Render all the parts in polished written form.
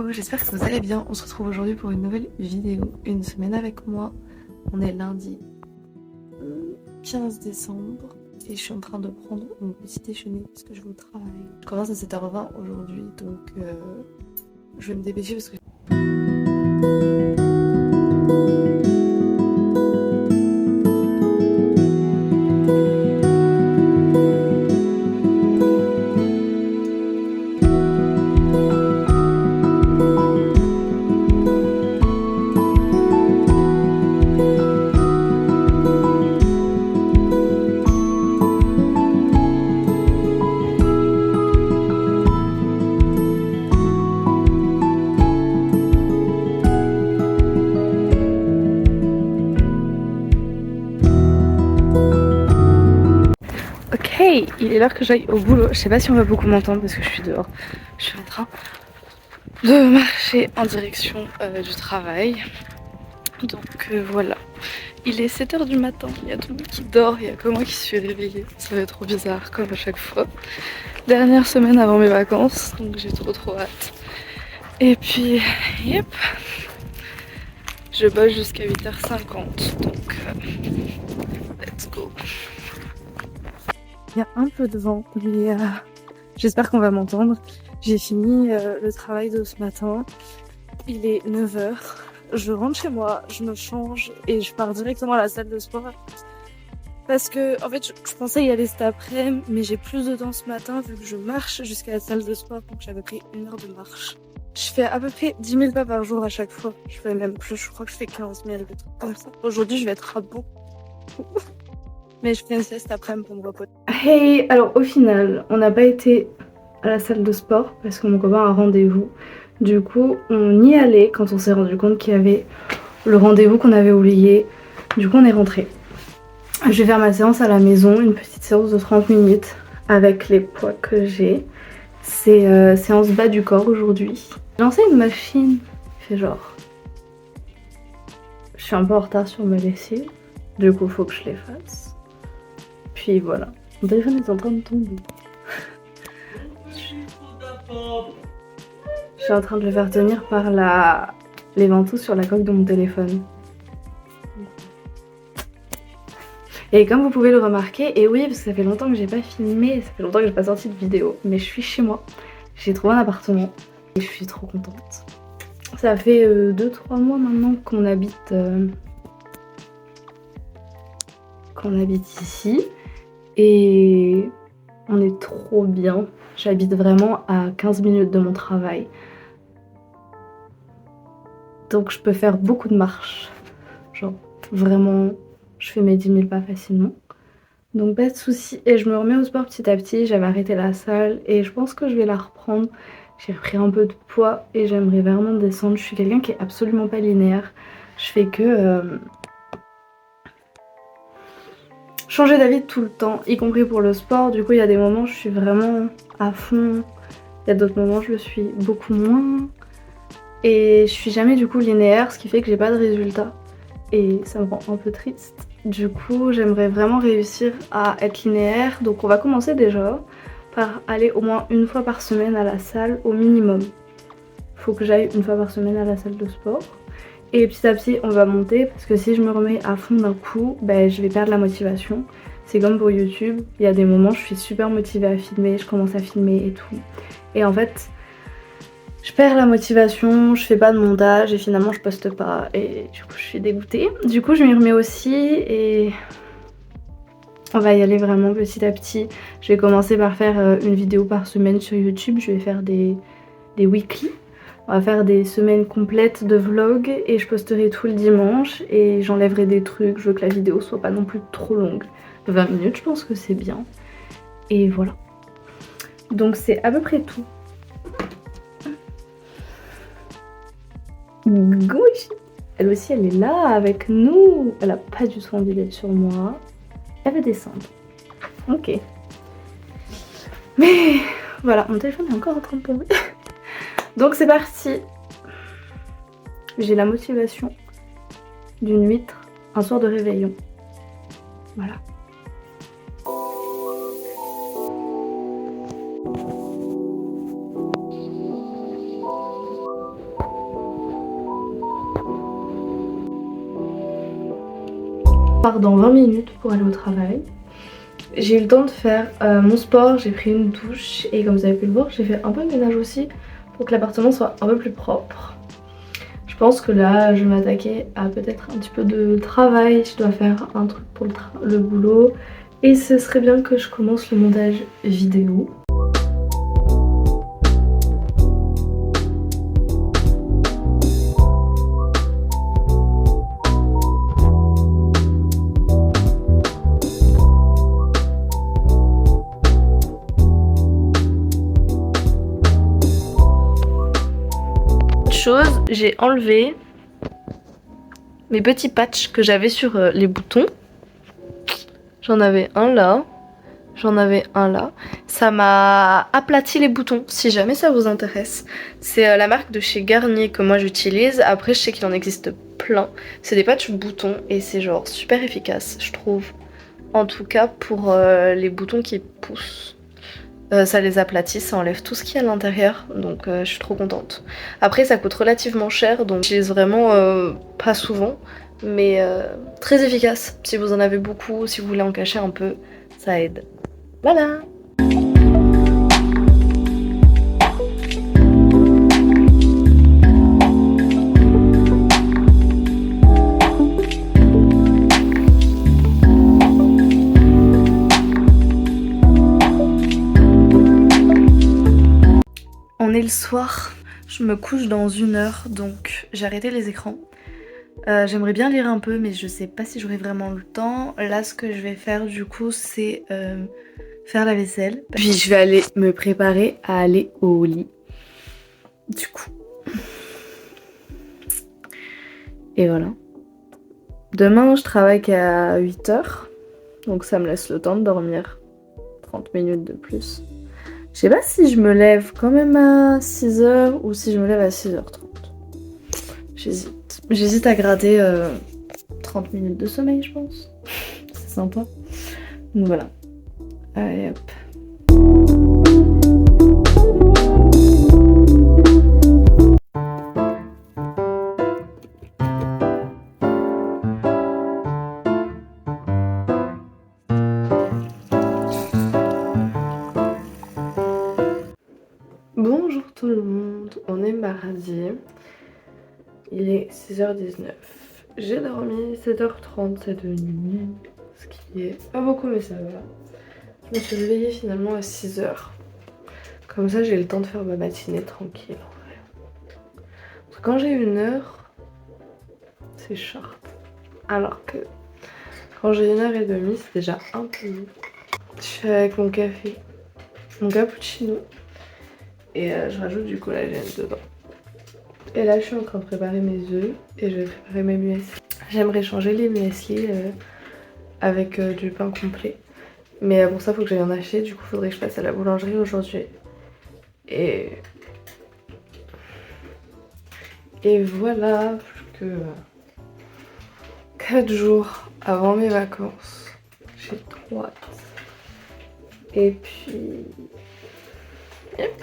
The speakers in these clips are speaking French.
Hello, j'espère que vous allez bien. On se retrouve aujourd'hui pour une nouvelle vidéo. Une semaine avec moi. On est lundi 15 décembre et je suis en train de prendre mon petit déjeuner parce que je vais au travail. Je commence à 7h20 aujourd'hui, donc je vais me dépêcher parce que... Ok, il est l'heure que j'aille au boulot. Je sais pas si on va beaucoup m'entendre parce que je suis dehors. Je suis en train de marcher en direction du travail. Donc voilà. Il est 7h du matin, il y a tout le monde qui dort, il y a que moi qui suis réveillée. Ça va être trop bizarre comme à chaque fois. Dernière semaine avant mes vacances, donc j'ai trop hâte. Et puis, yep, je bosse jusqu'à 8h50, donc let's go. Il y a un peu de vent, mais j'espère qu'on va m'entendre. J'ai fini le travail de ce matin, il est 9h. Je rentre chez moi, je me change et je pars directement à la salle de sport. Parce que, en fait, je pensais y aller cet après-midi, mais j'ai plus de temps ce matin vu que je marche jusqu'à la salle de sport, donc j'ai à peu près 1 heure de marche. Je fais à peu près 10 000 pas par jour à chaque fois. Je fais même plus, je crois que je fais 15 000, des trucs comme ça. Aujourd'hui, je vais être à bout. Mais je fais une sieste après-midi pour me reposer. Hey, alors au final, on n'a pas été à la salle de sport parce que mon copain a un rendez-vous. Du coup, on y allait quand on s'est rendu compte qu'il y avait le rendez-vous qu'on avait oublié. Du coup, on est rentré. Je vais faire ma séance à la maison, une petite séance de 30 minutes avec les poids que j'ai. C'est séance bas du corps aujourd'hui. J'ai lancé une machine, il fait genre... Je suis un peu en retard sur mes lessives, du coup faut que je les fasse. Puis voilà, mon téléphone est en train de tomber. Je suis en train de le faire tenir par les ventouses sur la coque de mon téléphone. Et comme vous pouvez le remarquer, et oui parce que ça fait longtemps que j'ai pas filmé, ça fait longtemps que j'ai pas sorti de vidéo, mais je suis chez moi. J'ai trouvé un appartement et je suis trop contente. Ça fait 2-3 mois maintenant qu'on habite ici et on est trop bien. J'habite vraiment à 15 minutes de mon travail. Donc je peux faire beaucoup de marches. Genre vraiment, je fais mes 10 000 pas facilement. Donc pas de soucis. Et je me remets au sport petit à petit. J'avais arrêté la salle et je pense que je vais la reprendre. J'ai repris un peu de poids et j'aimerais vraiment descendre. Je suis quelqu'un qui est absolument pas linéaire. Je fais que changer d'avis tout le temps, y compris pour le sport. Du coup, il y a des moments où je suis vraiment à fond. Il y a d'autres moments où je le suis beaucoup moins. Et je suis jamais du coup linéaire, ce qui fait que j'ai pas de résultat. Et ça me rend un peu triste. Du coup, j'aimerais vraiment réussir à être linéaire. Donc on va commencer déjà par aller au moins une fois par semaine à la salle au minimum. Faut que j'aille une fois par semaine à la salle de sport. Et petit à petit on va monter parce que si je me remets à fond d'un coup, ben, je vais perdre la motivation. C'est comme pour YouTube, il y a des moments où je suis super motivée à filmer, je commence à filmer et tout. Et en fait, je perds la motivation, je fais pas de montage et finalement je poste pas et du coup je suis dégoûtée. Du coup je m'y remets aussi et on va y aller vraiment petit à petit. Je vais commencer par faire une vidéo par semaine sur YouTube, je vais faire des weekly. On va faire des semaines complètes de vlog et je posterai tout le dimanche et j'enlèverai des trucs. Je veux que la vidéo soit pas non plus trop longue. 20 minutes, je pense que c'est bien. Et voilà. Donc c'est à peu près tout. Gauche. Elle aussi, elle est là avec nous. Elle a pas du tout envie d'être sur moi. Elle va descendre. Ok. Mais voilà, mon téléphone est encore en train de tomber. Donc c'est parti. J'ai la motivation d'une huître un soir de réveillon. Voilà. Je pars dans 20 minutes pour aller au travail. J'ai eu le temps de faire mon sport, j'ai pris une douche et comme vous avez pu le voir, j'ai fait un peu de ménage aussi pour que l'appartement soit un peu plus propre. Je pense que là, je vais m'attaquer à peut-être un petit peu de travail. Je dois faire un truc pour le boulot et ce serait bien que je commence le montage vidéo. J'ai enlevé mes petits patchs que j'avais sur les boutons. J'en avais un là, j'en avais un là. Ça m'a aplati les boutons, si jamais ça vous intéresse. C'est la marque de chez Garnier que moi j'utilise. Après je sais qu'il en existe plein. C'est des patchs boutons et c'est genre super efficace je trouve. En tout cas pour les boutons qui poussent. Ça les aplatit, ça enlève tout ce qu'il y a à l'intérieur, donc je suis trop contente. Après ça coûte relativement cher, donc j'utilise vraiment pas souvent, mais très efficace. Si vous en avez beaucoup, si vous voulez en cacher un peu, ça aide. Voilà. On est le soir, je me couche dans 1 heure, donc j'ai arrêté les écrans. J'aimerais bien lire un peu, mais je sais pas si j'aurai vraiment le temps. Là, ce que je vais faire du coup, c'est faire la vaisselle. Puis je vais aller me préparer à aller au lit. Du coup. Et voilà. Demain, je travaille qu'à 8 h, donc ça me laisse le temps de dormir 30 minutes de plus. Je sais pas si je me lève quand même à 6 h ou si je me lève à 6h30. J'hésite. J'hésite à gratter 30 minutes de sommeil, je pense. C'est sympa. Donc voilà. Allez hop. Bonjour tout le monde, on est mardi, il est 6h19, j'ai dormi 7h30 cette nuit, ce qui est pas beaucoup mais ça va. Je me suis réveillée finalement à 6h, comme ça j'ai le temps de faire ma matinée tranquille en vrai. Parce que quand j'ai 1 heure, c'est sharp, alors que quand j'ai 1h30 c'est déjà un peu long. Je suis avec mon café, mon cappuccino. Et je rajoute du collagène dedans. Et là je suis en train de préparer mes œufs et je vais préparer mes muesli. J'aimerais changer les muesli avec du pain complet. Mais pour ça il faut que j'aille en acheter, du coup il faudrait que je passe à la boulangerie aujourd'hui. Et voilà, plus que 4 jours avant mes vacances. J'ai trop hâte. Et puis... Yep.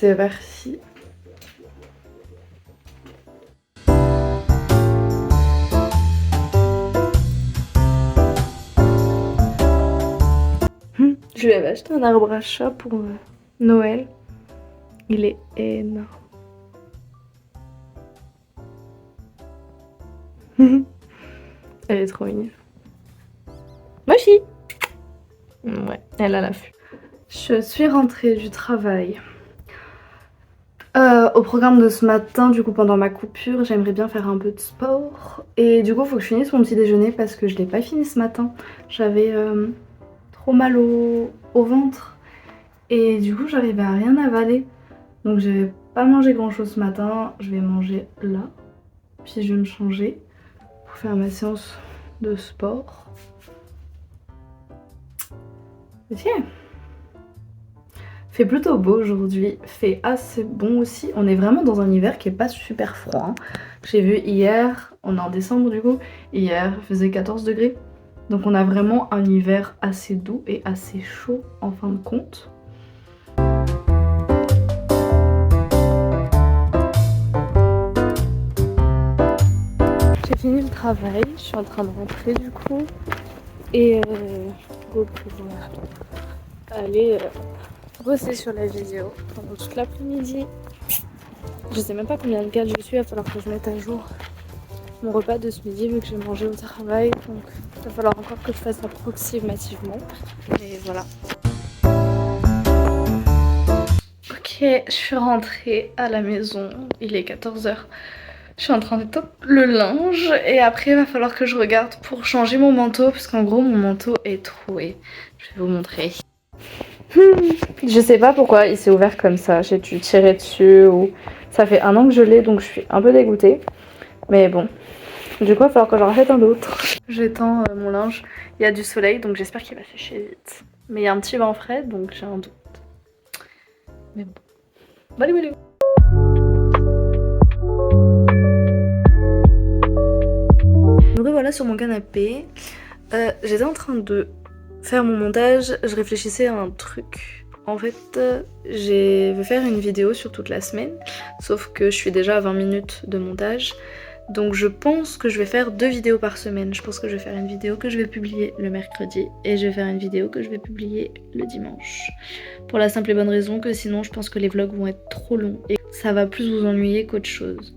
C'est parti. Je lui avais acheté un arbre à chat pour Noël. Il est énorme. Elle est trop mignonne. Moi aussi. Ouais, elle a l'affût. Je suis rentrée du travail. Au programme de ce matin, du coup pendant ma coupure, j'aimerais bien faire un peu de sport. Et du coup il faut que je finisse mon petit déjeuner parce que je l'ai pas fini ce matin. J'avais trop mal au ventre. Et du coup j'arrivais à rien avaler. Donc je vais pas manger grand chose ce matin. Je vais manger là. Puis je vais me changer pour faire ma séance de sport. Ok. Fait plutôt beau aujourd'hui, fait assez bon aussi. On est vraiment dans un hiver qui est pas super froid. Hein. J'ai vu hier, on est en décembre du coup, hier il faisait 14 degrés. Donc on a vraiment un hiver assez doux et assez chaud en fin de compte. J'ai fini le travail, je suis en train de rentrer du coup. Et go pour aller bosser sur la vidéo pendant toute l'après-midi. Je sais même pas combien de gales je suis, il va falloir que je mette à jour mon repas de ce midi vu que j'ai mangé au travail. Donc il va falloir encore que je fasse approximativement. Mais voilà. Ok, je suis rentrée à la maison, il est 14h. Je suis en train d'étendre le linge et après il va falloir que je regarde pour changer mon manteau parce qu'en gros mon manteau est troué. Je vais vous montrer. Je sais pas pourquoi il s'est ouvert comme ça, j'ai dû tirer dessus ou... Ça fait 1 an que je l'ai donc je suis un peu dégoûtée. Mais bon, du coup il va falloir que j'en rachète un autre. J'étends mon linge, il y a du soleil donc j'espère qu'il va sécher vite. Mais il y a un petit vent frais donc j'ai un doute. Mais bon. Balou balou. Me revoilà sur mon canapé. J'étais en train de faire mon montage, je réfléchissais à un truc. En fait, je vais faire une vidéo sur toute la semaine, sauf que je suis déjà à 20 minutes de montage. Donc je pense que je vais faire 2 vidéos par semaine. Je pense que je vais faire une vidéo que je vais publier le mercredi et je vais faire une vidéo que je vais publier le dimanche. Pour la simple et bonne raison que sinon je pense que les vlogs vont être trop longs et ça va plus vous ennuyer qu'autre chose.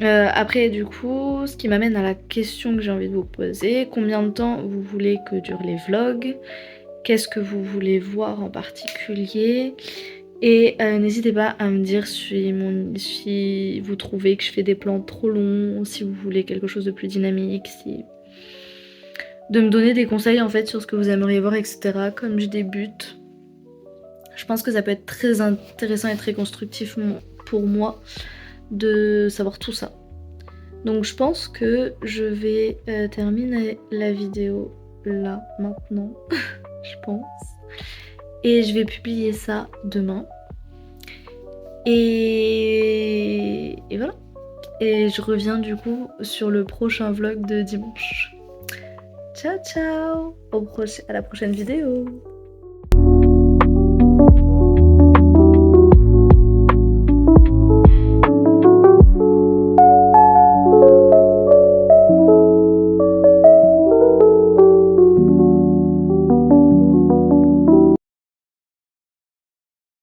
Après du coup, ce qui m'amène à la question que j'ai envie de vous poser, combien de temps vous voulez que durent les vlogs? Qu'est-ce que vous voulez voir en particulier? Et n'hésitez pas à me dire si vous trouvez que je fais des plans trop longs, si vous voulez quelque chose de plus dynamique, de me donner des conseils en fait sur ce que vous aimeriez voir, etc. Comme je débute, je pense que ça peut être très intéressant et très constructif pour moi de savoir tout ça. Donc je pense que je vais terminer la vidéo là maintenant, je pense. Et je vais publier ça demain. Et voilà. Et je reviens du coup sur le prochain vlog de dimanche. Ciao ciao, à la prochaine vidéo.